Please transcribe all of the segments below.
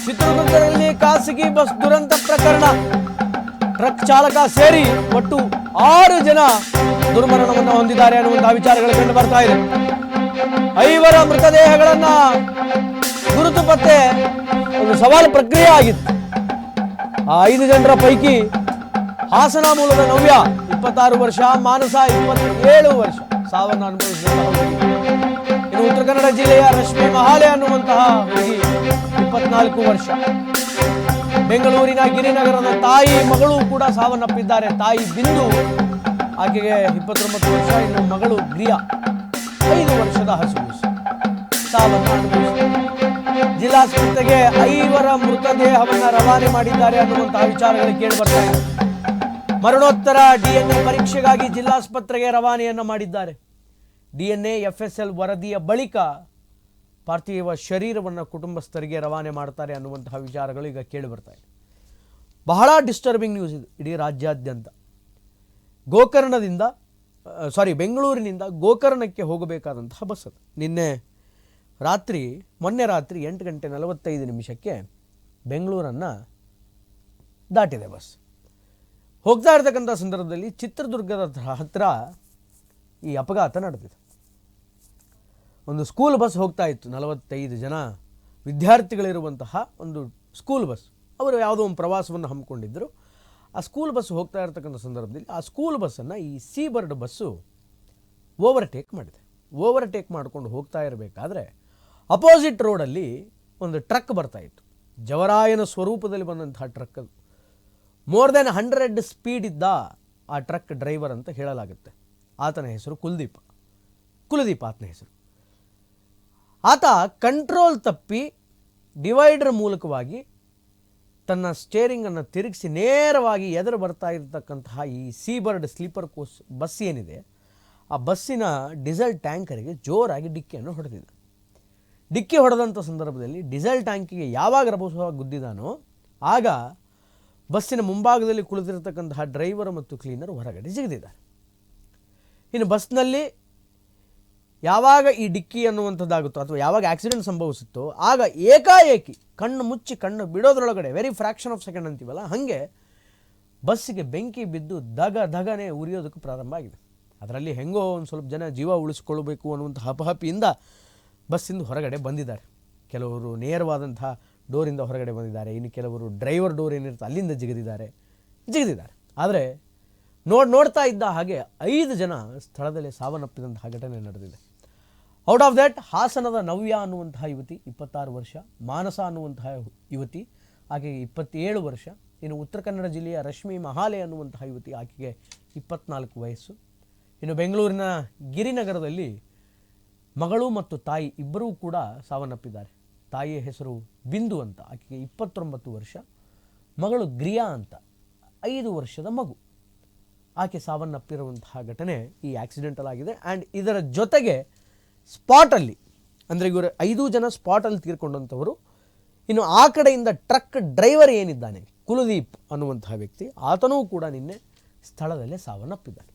ಚಿತ್ರದುರ್ಗದಲ್ಲಿ ಖಾಸಗಿ ಬಸ್ ದುರಂತ ಪ್ರಕರಣ. ಟ್ರಕ್ ಚಾಲಕ ಸೇರಿ ಒಟ್ಟು 6 ಜನ ದುರ್ಮರಣವನ್ನು ಹೊಂದಿದ್ದಾರೆ ಅನ್ನುವಂತಹ ವಿಚಾರಗಳು ಕಂಡು ಬರ್ತಾ ಇದೆ. 5 ಮೃತದೇಹಗಳನ್ನ ಗುರುತು ಪತ್ತೆ ಒಂದು ಸವಾಲು ಪ್ರಕ್ರಿಯೆ ಆಗಿತ್ತು. ಆ 5 ಜನರ ಪೈಕಿ ಹಾಸನ ಮೂಲದ ನವ್ಯ 26 ವರ್ಷ, ಮಾನಸ 27 ವರ್ಷ ಸಾವನ್ನು ಅನುಭವಿಸಿದಂತಹ. ಇನ್ನು ಉತ್ತರ ಕನ್ನಡ ಜಿಲ್ಲೆಯ ರಶ್ಮಿ ಮಹಾಲೆ ಅನ್ನುವಂತಹ ಹುಡುಗಿ 24 ವರ್ಷ. ಬೆಂಗಳೂರಿನ ಗಿರಿನಗರದ ತಾಯಿ ಮಗಳು ಕೂಡ ಸಾವನ್ನಪ್ಪಿದ್ದಾರೆ. ತಾಯಿ ಬಿಂದು, ಆಕೆಗೆ 29 ವರ್ಷ. ಇನ್ನು ಮಗಳು ಗ್ರಿಯಾ 5 ವರ್ಷದ ಹಸು ಸಾವನ್ನು ಅನುಭವಿಸಿದ್ದಾರೆ. ಜಿಲ್ಲಾಸ್ಪತ್ರೆಗೆ 5 ಮೃತದೇಹವನ್ನು ರವಾನೆ ಮಾಡಿದ್ದಾರೆ ಅನ್ನುವಂತಹ ವಿಚಾರಗಳು ಕೇಳಿ ಬರ್ತಾ ಇದೆ. ಮರಣೋತ್ತರ DNA ಪರೀಕ್ಷೆಗಾಗಿ ಜಿಲ್ಲಾಸ್ಪತ್ರೆಗೆ ರವಾನೆಯನ್ನ ಮಾಡಿದ್ದಾರೆ. DNA FSL ವರದಿಯ ಬಳಿಕ ಪಾರ್ಥಿವ ಶರೀರವನ್ನು ಕುಟುಂಬಸ್ಥರಿಗೆ ರವಾನೆ ಮಾಡ್ತಾರೆ ಅನ್ನುವಂತಹ ವಿಚಾರಗಳು ಈಗ ಕೇಳಿ ಬರ್ತಾ ಇದೆ. ಬಹಳ ಡಿಸ್ಟರ್ಬಿಂಗ್ ನ್ಯೂಸ್ ಇದು ಇಡೀ ರಾಜ್ಯಾದ್ಯಂತ. ಬೆಂಗಳೂರಿನಿಂದ ಗೋಕರ್ಣಕ್ಕೆ ಹೋಗಬೇಕಾದಂತಹ ಬಸ್ ಅದು. ಮೊನ್ನೆ ರಾತ್ರಿ 8:45 ಬೆಂಗಳೂರನ್ನು ದಾಟಿದೆ ಬಸ್. ಹೋಗ್ತಾ ಇರ್ತಕ್ಕಂಥ ಸಂದರ್ಭದಲ್ಲಿ ಚಿತ್ರದುರ್ಗದ ಹತ್ರ ಈ ಅಪಘಾತ ನಡೆದಿದೆ. ಒಂದು ಸ್ಕೂಲ್ ಬಸ್ ಹೋಗ್ತಾ ಇತ್ತು. 45 ಜನ ವಿದ್ಯಾರ್ಥಿಗಳಿರುವಂತಹ ಒಂದು ಸ್ಕೂಲ್ ಬಸ್. ಅವರು ಯಾವುದೋ ಒಂದು ಪ್ರವಾಸವನ್ನು ಹಮ್ಮಿಕೊಂಡಿದ್ದರು. ಆ ಸ್ಕೂಲ್ ಬಸ್ ಹೋಗ್ತಾ ಇರ್ತಕ್ಕಂಥ ಸಂದರ್ಭದಲ್ಲಿ ಆ ಸ್ಕೂಲ್ ಬಸ್ಸನ್ನು ಈ ಸೀಬರ್ಡ್ ಬಸ್ಸು ಓವರ್ಟೇಕ್ ಮಾಡಿದೆ. ಓವರ್ಟೇಕ್ ಮಾಡಿಕೊಂಡು ಹೋಗ್ತಾ ಇರಬೇಕಾದ್ರೆ ಅಪೋಸಿಟ್ ರೋಡಲ್ಲಿ ಒಂದು ಟ್ರಕ್ ಬರ್ತಾ ಇತ್ತು. ಜವರಾಯನ ಸ್ವರೂಪದಲ್ಲಿ ಬಂದಂತಹ ಟ್ರಕ್ ಅದು. ಮೋರ್ ದೆನ್ 100 ಸ್ಪೀಡ್ ಇದ್ದ ಆ ಟ್ರಕ್ ಡ್ರೈವರ್ ಅಂತ ಹೇಳಲಾಗುತ್ತೆ. ಆತನ ಹೆಸರು ಕುಲದೀಪ ಆತನ ಹೆಸರು. ಆತ ಕಂಟ್ರೋಲ್ ತಪ್ಪಿ ಡಿವೈಡರ್ ಮೂಲಕವಾಗಿ ತನ್ನ ಸ್ಟೇರಿಂಗನ್ನು ತಿರುಗಿಸಿ ನೇರವಾಗಿ ಎದುರು ಬರ್ತಾ ಇರತಕ್ಕಂತಹ ಈ ಸೀಬರ್ಡ್ ಸ್ಲೀಪರ್ ಕೋಚ್ ಬಸ್ ಏನಿದೆ, ಆ ಬಸ್ಸಿನ ಡೀಸೆಲ್ ಟ್ಯಾಂಕರಿಗೆ ಜೋರಾಗಿ ಡಿಕ್ಕಿಯನ್ನು ಹೊಡೆದಿದೆ. ಡಿಕ್ಕಿ ಹೊಡೆದಂಥ ಸಂದರ್ಭದಲ್ಲಿ ಡೀಸೆಲ್ ಟ್ಯಾಂಕಿಗೆ ಯಾವಾಗ ರಭಸವಾಗಿ ಗುದ್ದಿದಾನೋ ಆಗ ಬಸ್ಸಿನ ಮುಂಭಾಗದಲ್ಲಿ ಕುಳಿತಿರತಕ್ಕಂತಹ ಡ್ರೈವರ್ ಮತ್ತು ಕ್ಲೀನರ್ ಹೊರಗಡೆ ಜಿಗಿದಿದ್ದಾರೆ. ಇನ್ನು ಬಸ್ನಲ್ಲಿ ಯಾವಾಗ ಈ ಡಿಕ್ಕಿ ಅನ್ನುವಂಥದ್ದಾಗುತ್ತೋ ಅಥವಾ ಯಾವಾಗ ಆಕ್ಸಿಡೆಂಟ್ ಸಂಭವಿಸುತ್ತೋ ಆಗ ಏಕಾಏಕಿ ಕಣ್ಣು ಮುಚ್ಚಿ ಕಣ್ಣು ಬಿಡೋದ್ರೊಳಗಡೆ ವೆರಿ ಫ್ರ್ಯಾಕ್ಷನ್ ಆಫ್ ಸೆಕೆಂಡ್ ಅಂತೀವಲ್ಲ, ಹಾಗೆ ಬಸ್ಸಿಗೆ ಬೆಂಕಿ ಬಿದ್ದು ದಗನೆ ಉರಿಯೋದಕ್ಕೆ ಪ್ರಾರಂಭ ಆಗಿದೆ. ಅದರಲ್ಲಿ ಹೆಂಗೋ ಒಂದು ಸ್ವಲ್ಪ ಜನ ಜೀವ ಉಳಿಸ್ಕೊಳ್ಬೇಕು ಅನ್ನುವಂಥ ಹಪಹಪಿಯಿಂದ ಬಸ್ಸಿಂದ ಹೊರಗಡೆ ಬಂದಿದ್ದಾರೆ. ಕೆಲವರು ನೇರವಾದಂಥ ಡೋರಿಂದ ಹೊರಗಡೆ ಬಂದಿದ್ದಾರೆ. ಇನ್ನು ಕೆಲವರು ಡ್ರೈವರ್ ಡೋರ್ ಏನಿರುತ್ತೆ ಅಲ್ಲಿಂದ ಜಿಗಿದಿದ್ದಾರೆ. ಆದರೆ ನೋಡ್ತಾ ಇದ್ದ ಹಾಗೆ 5 ಜನ ಸ್ಥಳದಲ್ಲೇ ಸಾವನ್ನಪ್ಪಿದಂತಹ ಘಟನೆ ನಡೆದಿದೆ. ಔಟ್ ಆಫ್ ದ್ಯಾಟ್ ಹಾಸನದ ನವ್ಯ ಅನ್ನುವಂತಹ ಯುವತಿ 26 ವರ್ಷ, ಮಾನಸ ಅನ್ನುವಂತಹ ಯುವತಿ ಆಕೆಗೆ 27 ವರ್ಷ. ಇನ್ನು ಉತ್ತರ ಕನ್ನಡ ಜಿಲ್ಲೆಯ ರಶ್ಮಿ ಮಹಾಲೆ ಅನ್ನುವಂತಹ ಯುವತಿ, ಆಕೆಗೆ 24 ವಯಸ್ಸು. ಇನ್ನು ಬೆಂಗಳೂರಿನ ಗಿರಿನಗರದಲ್ಲಿ ಮಗಳು ಮತ್ತು ತಾಯಿ ಇಬ್ಬರೂ ಕೂಡ ಸಾವನ್ನಪ್ಪಿದ್ದಾರೆ. ತಾಯಿಯ ಹೆಸರು ಬಿಂದು ಅಂತ, ಆಕೆಗೆ 29 ವರ್ಷ. ಮಗಳು ಗ್ರಿಯಾ ಅಂತ 5 ವರ್ಷದ ಮಗು. ಆಕೆ ಸಾವನ್ನಪ್ಪಿರುವಂತಹ ಘಟನೆ ಈ ಆಕ್ಸಿಡೆಂಟಲ್ ಆಗಿದೆ. ಆ್ಯಂಡ್ ಇದರ ಜೊತೆಗೆ ಸ್ಪಾಟಲ್ಲಿ ಅಂದರೆ ಇವರು 5 ಜನ ಸ್ಪಾಟಲ್ಲಿ ತೀರ್ಕೊಂಡಂಥವರು. ಇನ್ನು ಆ ಕಡೆಯಿಂದ ಟ್ರಕ್ ಡ್ರೈವರ್ ಏನಿದ್ದಾನೆ ಕುಲದೀಪ್ ಅನ್ನುವಂತಹ ವ್ಯಕ್ತಿ, ಆತನೂ ಕೂಡ ನಿನ್ನೆ ಸ್ಥಳದಲ್ಲೇ ಸಾವನ್ನಪ್ಪಿದ್ದಾನೆ.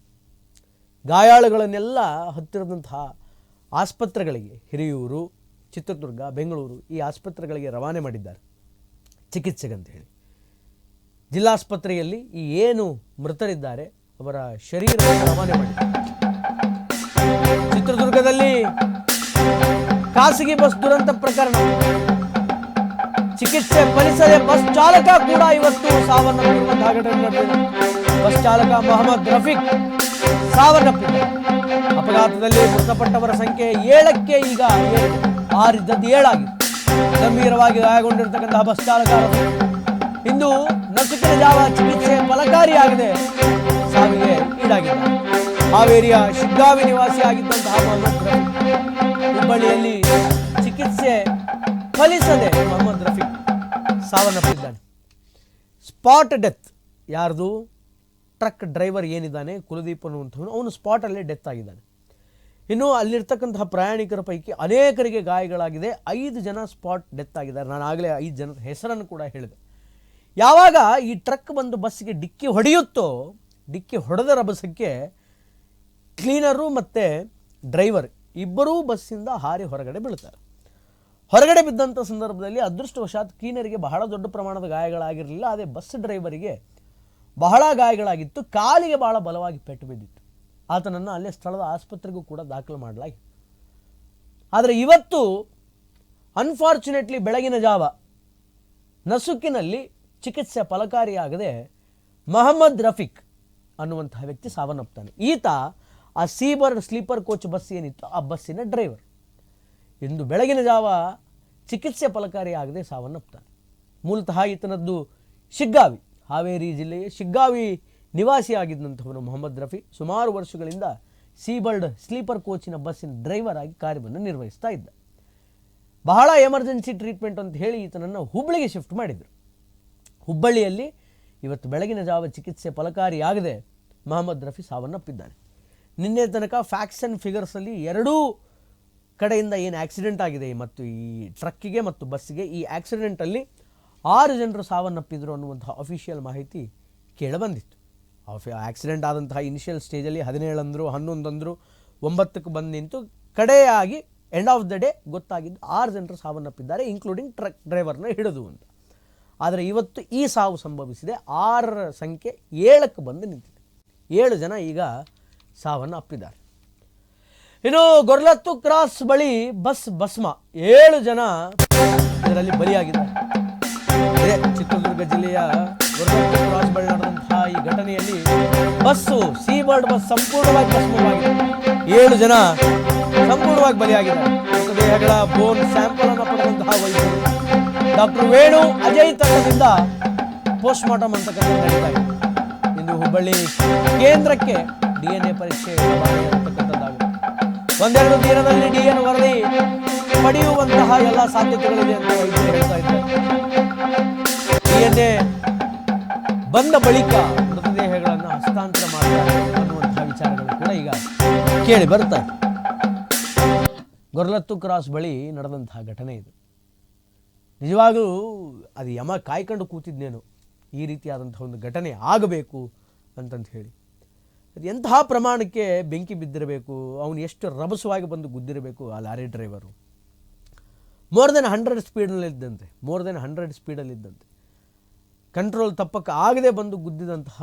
ಗಾಯಾಳುಗಳನ್ನೆಲ್ಲ ಹತ್ತಿರದಂತಹ ಆಸ್ಪತ್ರೆಗಳಿಗೆ, ಹಿರಿಯೂರು, ಚಿತ್ರದುರ್ಗ, ಬೆಂಗಳೂರು ಈ ಆಸ್ಪತ್ರೆಗಳಿಗೆ ರವಾನೆ ಮಾಡಿದ್ದಾರೆ ಚಿಕಿತ್ಸೆಗಂತ ಹೇಳಿ. ಜಿಲ್ಲಾಸ್ಪತ್ರೆಯಲ್ಲಿ ಈ ಏನು ಮೃತರಿದ್ದಾರೆ ಅವರ ಶರೀರವನ್ನು ರವಾನೆ ಮಾಡಿದ್ದಾರೆ. ಚಿತ್ರದುರ್ಗದಲ್ಲಿ ಖಾಸಗಿ ಬಸ್ ದುರಂತ ಪ್ರಕರಣ. ಚಿಕಿತ್ಸೆ ಫಲಿಸದೆ ಬಸ್ ಚಾಲಕ ಕೂಡ ಇವತ್ತು ಸಾವನ್ನಪ್ಪಿರುವಂತಹ ಘಟನೆ ನಡೆದಿದೆ. ಬಸ್ ಚಾಲಕ ಮೊಹಮ್ಮದ್ ರಫೀಕ್ ಸಾವನ್ನಪ್ಪಿದ್ದಾರೆ. ಅಪಘಾತದಲ್ಲಿ ಮೃತಪಟ್ಟವರ ಸಂಖ್ಯೆ 7ಕ್ಕೆ ಈಗ 6 ಇದ್ದದ್ದು 7 ಆಗಿದೆ. ಗಂಭೀರವಾಗಿ ಗಾಯಗೊಂಡಿರತಕ್ಕಂತಹ ಬಸ್ ಚಾಲಕ ಇಂದು ನಸುಕಿನ ಜಾವ ಚಿಕಿತ್ಸೆ ಫಲಕಾರಿಯಾಗಿದೆ ಸಾವಿಗೆ ಈಡಾಗಿದ್ದಾರೆ. ಹಾವೇರಿಯ ಶಿಗ್ಗಾವಿ ನಿವಾಸಿ ಆಗಿದ್ದಂತಹ ಮೊಹಮ್ಮದ್ ರಫೀಕ್ ಹುಬ್ಬಳ್ಳಿಯಲ್ಲಿ ಚಿಕಿತ್ಸೆ ಫಲಿಸದೆ ಮೊಹಮ್ಮದ್ ರಫೀಕ್ ಸಾವನ್ನಪ್ಪಿದ್ದಾನೆ. Spot death. ಯಾರ್ದು? ಟ್ರಕ್ ಡ್ರೈವರ್ ಏನಿದ್ದಾನೆ ಕುಲದೀಪ್ ಅನ್ನುವಂಥವನು, ಅವನು ಸ್ಪಾಟಲ್ಲೇ ಡೆತ್ ಆಗಿದ್ದಾನೆ. ಇನ್ನು ಅಲ್ಲಿರ್ತಕ್ಕಂತಹ ಪ್ರಯಾಣಿಕರ ಪೈಕಿ ಅನೇಕರಿಗೆ ಗಾಯಗಳಾಗಿದೆ. 5 ಜನ ಸ್ಪಾಟ್ ಡೆತ್ ಆಗಿದ್ದಾರೆ. ನಾನು ಆಗಲೇ 5 ಜನರ ಹೆಸರನ್ನು ಕೂಡ ಹೇಳಿದೆ. ಯಾವಾಗ ಈ ಟ್ರಕ್ ಬಂದು ಬಸ್ಸಿಗೆ ಡಿಕ್ಕಿ ಹೊಡೆಯುತ್ತೋ, ಡಿಕ್ಕಿ ಹೊಡೆದ ರಭಸಕ್ಕೆ ಕ್ಲೀನರು ಮತ್ತು ಡ್ರೈವರ್ ಇಬ್ಬರೂ ಬಸ್ಸಿಂದ ಹಾರಿ ಹೊರಗಡೆ ಬೀಳ್ತಾರೆ. ಹೊರಗಡೆ ಬಿದ್ದಂಥ ಸಂದರ್ಭದಲ್ಲಿ ಅದೃಷ್ಟವಶಾತ್ ಕ್ಲೀನರಿಗೆ ಬಹಳ ದೊಡ್ಡ ಪ್ರಮಾಣದ ಗಾಯಗಳಾಗಿರಲಿಲ್ಲ. ಅದೇ ಬಸ್ ಡ್ರೈವರಿಗೆ ಬಹಳ ಗಾಯಗಳಾಗಿತ್ತು, ಕಾಲಿಗೆ ಬಹಳ ಬಲವಾಗಿ ಪೆಟ್ಟು ಬಿದ್ದಿತ್ತು. ಆತನನ್ನು ಅಲ್ಲೇ ಸ್ಥಳದ ಆಸ್ಪತ್ರೆಗೂ ಕೂಡ ದಾಖಲು ಮಾಡಲಾಗಿತ್ತು. ಆದರೆ ಇವತ್ತು ಅನ್ಫಾರ್ಚುನೇಟ್ಲಿ ಬೆಳಗಿನ ಜಾವ ನಸುಕಿನಲ್ಲಿ ಚಿಕಿತ್ಸೆ ಫಲಕಾರಿಯಾಗದೆ ಮೊಹಮ್ಮದ್ ರಫೀಕ್ ಅನ್ನುವಂತಹ ವ್ಯಕ್ತಿ ಸಾವನ್ನಪ್ತಾನೆ. ಈತ ಆ ಸೀಬರ್ಡ್ ಸ್ಲೀಪರ್ ಕೋಚ್ ಬಸ್ ಏನಿತ್ತು ಆ ಬಸ್ಸಿನ ಡ್ರೈವರ್. ಇಂದು ಬೆಳಗಿನ ಜಾವ ಚಿಕಿತ್ಸೆ ಫಲಕಾರಿಯಾಗದೆ ಸಾವನ್ನಪ್ತಾನೆ. ಮೂಲತಃ ಈತನದ್ದು ಶಿಗ್ಗಾವಿ, ಹಾವೇರಿ ಜಿಲ್ಲೆಯ ಶಿಗ್ಗಾವಿ ನಿವಾಸಿಯಾಗಿದ್ದಂಥವನು ಮೊಹಮ್ಮದ್ ರಫಿ. ಸುಮಾರು ವರ್ಷಗಳಿಂದ ಸೀಬರ್ಡ್ ಸ್ಲೀಪರ್ ಕೋಚಿನ ಬಸ್ಸಿನ ಡ್ರೈವರ್ ಆಗಿ ಕಾರ್ಯವನ್ನು ನಿರ್ವಹಿಸ್ತಾ ಇದ್ದ. ಬಹಳ ಎಮರ್ಜೆನ್ಸಿ ಟ್ರೀಟ್ಮೆಂಟ್ ಅಂತ ಹೇಳಿ ಈತನನ್ನು ಹುಬ್ಬಳ್ಳಿಗೆ ಶಿಫ್ಟ್ ಮಾಡಿದರು. ಹುಬ್ಬಳ್ಳಿಯಲ್ಲಿ ಇವತ್ತು ಬೆಳಗಿನ ಜಾವ ಚಿಕಿತ್ಸೆ ಫಲಕಾರಿಯಾಗದೆ ಮೊಹಮ್ಮದ್ ರಫಿ ಸಾವನ್ನಪ್ಪಿದ್ದಾನೆ. ನಿನ್ನೆ ತನಕ ಫ್ಯಾಕ್ಟ್ಸ್ ಆ್ಯಂಡ್ ಫಿಗರ್ಸಲ್ಲಿ ಎರಡೂ ಕಡೆಯಿಂದ ಏನು ಆಕ್ಸಿಡೆಂಟ್ ಆಗಿದೆ ಮತ್ತು ಈ ಟ್ರಕ್ಕಿಗೆ ಮತ್ತು ಬಸ್ಸಿಗೆ, ಈ ಆಕ್ಸಿಡೆಂಟಲ್ಲಿ 6 ಜನರು ಸಾವನ್ನಪ್ಪಿದ್ರು ಅನ್ನುವಂತಹ ಅಫಿಷಿಯಲ್ ಮಾಹಿತಿ ಕೇಳಿಬಂದಿತ್ತು. ಆಕ್ಸಿಡೆಂಟ್ ಆದಂತಹ ಇನಿಷಿಯಲ್ ಸ್ಟೇಜಲ್ಲಿ 17 ಅಂದರು, 11 ಅಂದರು, 9ಕ್ಕೆ ಬಂದು ನಿಂತು ಕಡೆಯಾಗಿ ಎಂಡ್ ಆಫ್ ದ ಡೇ ಗೊತ್ತಾಗಿದ್ದು 6 ಜನರು ಸಾವನ್ನಪ್ಪಿದ್ದಾರೆ, ಇನ್ಕ್ಲೂಡಿಂಗ್ ಟ್ರಕ್ ಡ್ರೈವರ್ನ ಹಿಡಿದು ಅಂತ. ಆದರೆ ಇವತ್ತು ಈ ಸಾವು ಸಂಭವಿಸಿದೆ. 6ರ ಸಂಖ್ಯೆ 7ಕ್ಕೆ ಬಂದು ನಿಂತಿದೆ. 7 ಜನ ಈಗ ಸಾವನ್ನು ಅಪ್ಪಿದ್ದಾರೆ. ಇನ್ನು ಗೊರ್ಲತ್ತು ಕ್ರಾಸ್ ಬಳಿ ಬಸ್ ಭಸ್ಮ, 7 ಜನ ಇದರಲ್ಲಿ ಬಲಿಯಾಗಿದ್ದಾರೆ. ಚಿತ್ರದುರ್ಗ ಜಿಲ್ಲೆಯ ಗೊರ್ಲತ್ತು ಕ್ರಾಸ್ ಬಳಿ ನಡೆದಂತಹ ಈ ಘಟನೆಯಲ್ಲಿ ಬಸ್ಸು ಸೀಬರ್ಡ್ ಬಸ್ ಸಂಪೂರ್ಣವಾಗಿ ಭಸ್ಮವಾಗಿದೆ. 7 ಜನ ಸಂಪೂರ್ಣವಾಗಿ ಬಲಿಯಾಗಿದ್ದಾರೆ. ಮೃತದೇಹಗಳ ಬೋನ್ ಸ್ಯಾಂಪಲ್ ಅನ್ನು ಪಡೆದಂತಹ ವೈದ್ಯರು ಡಾಕ್ಟರ್ ವೇಣು ಅಜಯ್ ತಂಡದಿಂದ ಪೋಸ್ಟ್ ಮಾರ್ಟಮ್ ಅಂತಕ್ಕಂಥ ನಡೀತಾ ಇದೆ. ಇಂದು ಹುಬ್ಬಳ್ಳಿ ಕೇಂದ್ರಕ್ಕೆ DNA ಪರೀಕ್ಷೆ ಅಂತಕ್ಕಂಥದ್ದಾಗಿದೆ. ಒಂದೆರಡು ದಿನದಲ್ಲಿ DNA ವರದಿ ಪಡೆಯುವಂತಹ ಎಲ್ಲ ಸಾಧ್ಯತೆಗಳಿದೆ ಅಂತ ವೈದ್ಯರು ಹೇಳ್ತಾ ಇದ್ದಾರೆ. DNA ಬಂದ ಬಳಿಕ ಮೃತದೇಹಗಳನ್ನು ಹಸ್ತಾಂತರ ಮಾಡ್ತಾರೆ ಅನ್ನುವಂತಹ ವಿಚಾರಗಳು ಕೂಡ ಈಗ ಕೇಳಿ ಬರ್ತಾ ಇದೆ. ಗೊರ್ಲತ್ತು ಕ್ರಾಸ್ ಬಳಿ ನಡೆದಂತಹ ಘಟನೆ ಇದು. ನಿಜವಾಗಲೂ ಅದು ಯಮ ಕಾಯ್ಕೊಂಡು ಕೂತಿದ್ನೇನು ಈ ರೀತಿಯಾದಂಥ ಒಂದು ಘಟನೆ ಆಗಬೇಕು ಅಂತಂತ ಹೇಳಿ. ಅದು ಎಂತಹ ಪ್ರಮಾಣಕ್ಕೆ ಬೆಂಕಿ ಬಿದ್ದಿರಬೇಕು, ಅವನು ಎಷ್ಟು ರಭಸವಾಗಿ ಬಂದು ಗುದ್ದಿರಬೇಕು ಆ ಲಾರಿ ಡ್ರೈವರು. ಮೋರ್ ದೆನ್ 100 ಸ್ಪೀಡಲ್ಲಿದ್ದಂತೆ ಕಂಟ್ರೋಲ್ ತಪ್ಪಕ್ಕೆ ಆಗದೆ ಬಂದು ಗುದ್ದಿದಂತಹ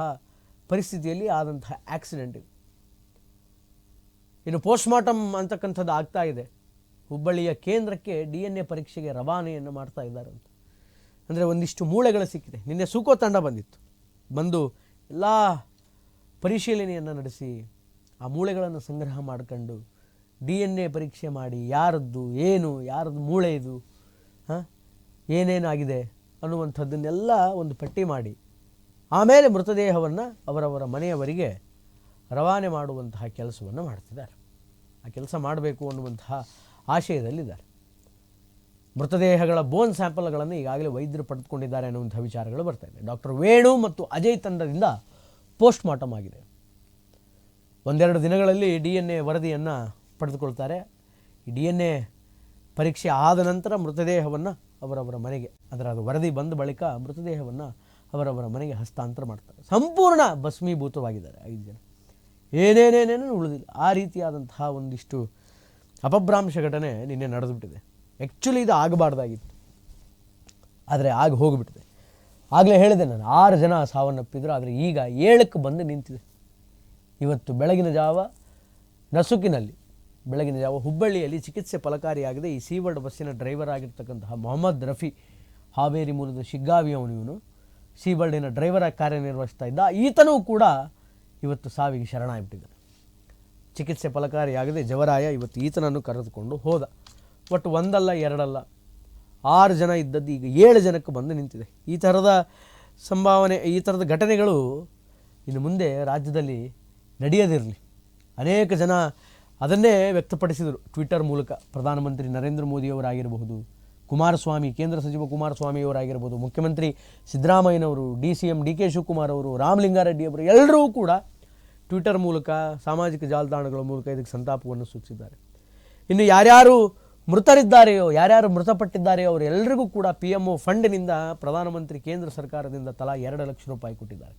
ಪರಿಸ್ಥಿತಿಯಲ್ಲಿ ಆದಂತಹ ಆಕ್ಸಿಡೆಂಟ್ ಇದು. ಇನ್ನು ಪೋಸ್ಟ್ ಮಾರ್ಟಮ್ ಅಂತಕ್ಕಂಥದ್ದು ಆಗ್ತಾ ಇದೆ. ಹುಬ್ಬಳ್ಳಿಯ ಕೇಂದ್ರಕ್ಕೆ DNA ಪರೀಕ್ಷೆಗೆ ರವಾನೆಯನ್ನು ಮಾಡ್ತಾ ಇದ್ದಾರೆ ಅಂತ. ಅಂದರೆ ಒಂದಿಷ್ಟು ಮೂಳೆಗಳು ಸಿಕ್ಕಿದೆ. ನಿನ್ನೆ ಸೂಕೋ ತಂಡ ಬಂದು ಎಲ್ಲ ಪರಿಶೀಲನೆಯನ್ನು ನಡೆಸಿ ಆ ಮೂಳೆಗಳನ್ನು ಸಂಗ್ರಹ ಮಾಡ್ಕೊಂಡು DNA ಪರೀಕ್ಷೆ ಮಾಡಿ ಯಾರದ್ದು ಏನು, ಯಾರದ್ದು ಮೂಳೆ ಇದು, ಏನೇನಾಗಿದೆ ಅನ್ನುವಂಥದ್ದನ್ನೆಲ್ಲ ಒಂದು ಪಟ್ಟಿ ಮಾಡಿ ಆಮೇಲೆ ಮೃತದೇಹವನ್ನು ಅವರವರ ಮನೆಯವರಿಗೆ ರವಾನೆ ಮಾಡುವಂತಹ ಕೆಲಸವನ್ನು ಮಾಡ್ತಿದ್ದಾರೆ. ಆ ಕೆಲಸ ಮಾಡಬೇಕು ಅನ್ನುವಂತಹ ಆಶಯದಲ್ಲಿದ್ದಾರೆ. ಮೃತದೇಹಗಳ ಬೋನ್ ಸ್ಯಾಂಪಲ್ಗಳನ್ನು ಈಗಾಗಲೇ ವೈದ್ಯರು ಪಡೆದುಕೊಂಡಿದ್ದಾರೆ ಅನ್ನುವಂಥ ವಿಚಾರಗಳು ಬರ್ತಾ ಇದೆ. ಡಾಕ್ಟರ್ ವೇಣು ಮತ್ತು ಅಜಯ್ ತಂಡದಿಂದ ಪೋಸ್ಟ್ ಮಾರ್ಟಮ್ ಆಗಿದೆ. ಒಂದೆರಡು ದಿನಗಳಲ್ಲಿ DNA ವರದಿಯನ್ನು ಪಡೆದುಕೊಳ್ತಾರೆ. ಈ DNA ಪರೀಕ್ಷೆ ಆದ ನಂತರ ಮೃತದೇಹವನ್ನು ಅವರವರ ಮನೆಗೆ, ಅದು ವರದಿ ಬಂದ ಬಳಿಕ ಮೃತದೇಹವನ್ನು ಅವರವರ ಮನೆಗೆ ಹಸ್ತಾಂತರ ಮಾಡ್ತಾರೆ. ಸಂಪೂರ್ಣ ಭಸ್ಮೀಭೂತವಾಗಿದ್ದಾರೆ 5 ಜನ, ಏನೇನೇನೇನೂ ಉಳಿದಿಲ್ಲ. ಆ ರೀತಿಯಾದಂತಹ ಒಂದಿಷ್ಟು ಅಪಭ್ರಂಶ ಘಟನೆ ನಿನ್ನೆ ನಡೆದುಬಿಟ್ಟಿದೆ. ಆ್ಯಕ್ಚುಲಿ ಇದು ಆಗಬಾರ್ದಾಗಿತ್ತು, ಆದರೆ ಆಗಿ ಹೋಗಿಬಿಟ್ಟಿದೆ. ಆಗಲೇ ಹೇಳಿದೆ ನಾನು, 6 ಜನ ಸಾವನ್ನಪ್ಪಿದ್ರು, ಆದರೆ ಈಗ 7ಕ್ಕೆ ಬಂದು ನಿಂತಿದೆ. ಇವತ್ತು ಬೆಳಗಿನ ಜಾವ ನಸುಕಿನಲ್ಲಿ ಹುಬ್ಬಳ್ಳಿಯಲ್ಲಿ ಚಿಕಿತ್ಸೆ ಫಲಕಾರಿಯಾಗಿದೆ. ಈ ಸೀಬರ್ಡ್ ಬಸ್ಸಿನ ಡ್ರೈವರ್ ಆಗಿರ್ತಕ್ಕಂತಹ ಮೊಹಮ್ಮದ್ ರಫಿ, ಹಾವೇರಿ ಮೂಲದ ಶಿಗ್ಗಾವಿಯವನು. ಇವನು ಸೀಬರ್ಡಿನ ಡ್ರೈವರ್ ಆಗಿ ಕಾರ್ಯನಿರ್ವಹಿಸ್ತಾ ಇದ್ದ. ಈತನೂ ಕೂಡ ಇವತ್ತು ಸಾವಿಗೆ ಶರಣಾಗಿಬಿಟ್ಟಿದ್ದಾನೆ. ಚಿಕಿತ್ಸೆ ಫಲಕಾರಿಯಾಗದೆ ಜವರಾಯ ಇವತ್ತು ಈತನನ್ನು ಕರೆದುಕೊಂಡು ಹೋದ. ಒಟ್ಟು ಒಂದಲ್ಲ ಎರಡಲ್ಲ 6 ಜನ ಇದ್ದದ್ದು ಈಗ 7 ಜನಕ್ಕೆ ಬಂದು ನಿಂತಿದೆ. ಈ ಥರದ ಘಟನೆಗಳು ಇನ್ನು ಮುಂದೆ ರಾಜ್ಯದಲ್ಲಿ ನಡೆಯದಿರಲಿ. ಅನೇಕ ಜನ ಅದನ್ನೇ ವ್ಯಕ್ತಪಡಿಸಿದರು ಟ್ವಿಟರ್ ಮೂಲಕ. ಪ್ರಧಾನಮಂತ್ರಿ ನರೇಂದ್ರ ಮೋದಿಯವರಾಗಿರಬಹುದು, ಕುಮಾರಸ್ವಾಮಿ, ಕೇಂದ್ರ ಸಚಿವ ಕುಮಾರಸ್ವಾಮಿಯವರಾಗಿರ್ಬೋದು, ಮುಖ್ಯಮಂತ್ರಿ ಸಿದ್ದರಾಮಯ್ಯನವರು, DCM DK ಶಿವಕುಮಾರ್ ಅವರು, ರಾಮಲಿಂಗಾರೆಡ್ಡಿ ಅವರು, ಎಲ್ಲರೂ ಕೂಡ ಟ್ವಿಟರ್ ಮೂಲಕ, ಸಾಮಾಜಿಕ ಜಾಲತಾಣಗಳ ಮೂಲಕ ಇದಕ್ಕೆ ಸಂತಾಪವನ್ನು ಸೂಚಿಸಿದ್ದಾರೆ. ಇನ್ನು ಯಾರ್ಯಾರು ಮೃತರಿದ್ದಾರೆಯೋ, ಯಾರ್ಯಾರು ಮೃತಪಟ್ಟಿದ್ದಾರೆಯೋ ಅವರೆಲ್ಲರಿಗೂ ಕೂಡ PMO ಫಂಡ್ನಿಂದ ಪ್ರಧಾನಮಂತ್ರಿ ಕೇಂದ್ರ ಸರ್ಕಾರದಿಂದ ತಲಾ 2 ಲಕ್ಷ ರೂಪಾಯಿ ಕೊಟ್ಟಿದ್ದಾರೆ.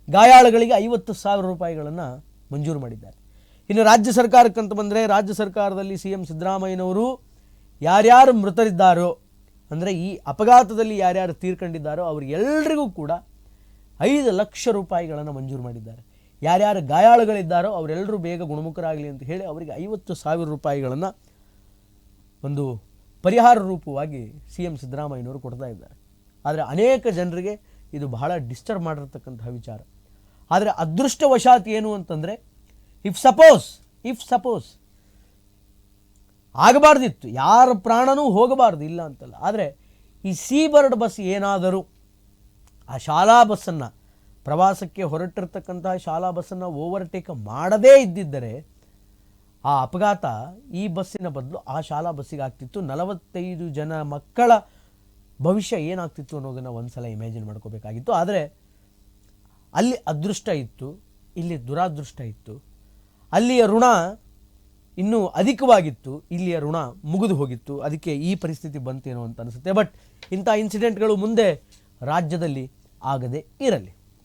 ಗಾಯಾಳುಗಳಿಗೆ 50,000 ರೂಪಾಯಿಗಳನ್ನು ಮಂಜೂರು ಮಾಡಿದ್ದಾರೆ. ಇನ್ನು ರಾಜ್ಯ ಸರ್ಕಾರಕ್ಕಂತ ಬಂದರೆ, ರಾಜ್ಯ ಸರ್ಕಾರದಲ್ಲಿ CM ಸಿದ್ದರಾಮಯ್ಯನವರು ಯಾರ್ಯಾರು ಮೃತರಿದ್ದಾರೋ ಅಂದರೆ ಈ ಅಪಘಾತದಲ್ಲಿ ಯಾರ್ಯಾರು ತೀರ್ಕೊಂಡಿದ್ದಾರೋ ಅವರಿಗೆಲ್ಲರಿಗೂ ಕೂಡ 5 ಲಕ್ಷ ರೂಪಾಯಿಗಳನ್ನು ಮಂಜೂರು ಮಾಡಿದ್ದಾರೆ. ಯಾರ್ಯಾರು ಗಾಯಾಳುಗಳಿದ್ದಾರೋ ಅವರೆಲ್ಲರೂ ಬೇಗ ಗುಣಮುಖರಾಗಲಿ ಅಂತ ಹೇಳಿ ಅವರಿಗೆ 50,000 ರೂಪಾಯಿಗಳನ್ನು ಒಂದು ಪರಿಹಾರ ರೂಪವಾಗಿ CM ಸಿದ್ದರಾಮಯ್ಯನವರು ಕೊಡ್ತಾ ಇದ್ದಾರೆ. ಆದರೆ ಅನೇಕ ಜನರಿಗೆ ಇದು ಬಹಳ ಡಿಸ್ಟರ್ಬ್ ಮಾಡಿರ್ತಕ್ಕಂತಹ ವಿಚಾರ. ಆದರೆ ಅದೃಷ್ಟವಶಾತ್ ಏನು ಅಂತಂದರೆ ಇಫ್ ಸಪೋಸ್ ಆಗಬಾರ್ದಿತ್ತು, ಯಾರ ಪ್ರಾಣನೂ ಹೋಗಬಾರ್ದು, ಇಲ್ಲ ಅಂತಲ್ಲ. ಆದರೆ ಈ ಸೀಬರ್ಡ್ ಬಸ್ ಏನಾದರೂ ಆ ಶಾಲಾ ಬಸ್ಸನ್ನು, ಪ್ರವಾಸಕ್ಕೆ ಹೊರಟಿರ್ತಕ್ಕಂತಹ ಶಾಲಾ ಬಸ್ಸನ್ನು ಓವರ್ಟೇಕ್ ಮಾಡದೇ ಇದ್ದಿದ್ದರೆ ಆ ಅಪಘಾತ ಈ ಬಸ್ಸಿನ ಬದಲು ಆ ಶಾಲಾ ಬಸ್ಸಿಗೆ ಆಗ್ತಿತ್ತು. 45 ಜನ ಮಕ್ಕಳ ಭವಿಷ್ಯ ಏನಾಗ್ತಿತ್ತು ಅನ್ನೋದನ್ನು ಒಂದ್ಸಲ ಇಮ್ಯಾಜಿನ್ ಮಾಡ್ಕೋಬೇಕಾಗಿತ್ತು. ಆದರೆ ಅಲ್ಲಿ ಅದೃಷ್ಟ ಇತ್ತು, ಇಲ್ಲಿ ದುರಾದೃಷ್ಟ ಇತ್ತು. ಅಲ್ಲಿಯ ಋಣ ಇನ್ನೂ ಅಧಿಕವಾಗಿತ್ತು, ಇಲ್ಲಿಯ ಋಣ ಮುಗಿದು ಹೋಗಿತ್ತು. ಅದಕ್ಕೆ ಈ ಪರಿಸ್ಥಿತಿ ಬಂತೇನೋ ಅಂತ ಅನಿಸುತ್ತೆ. ಬಟ್ ಇಂಥ ಇನ್ಸಿಡೆಂಟ್ಗಳು ಮುಂದೆ ರಾಜ್ಯದಲ್ಲಿ ಆಗದೇ ಇರಲಿ.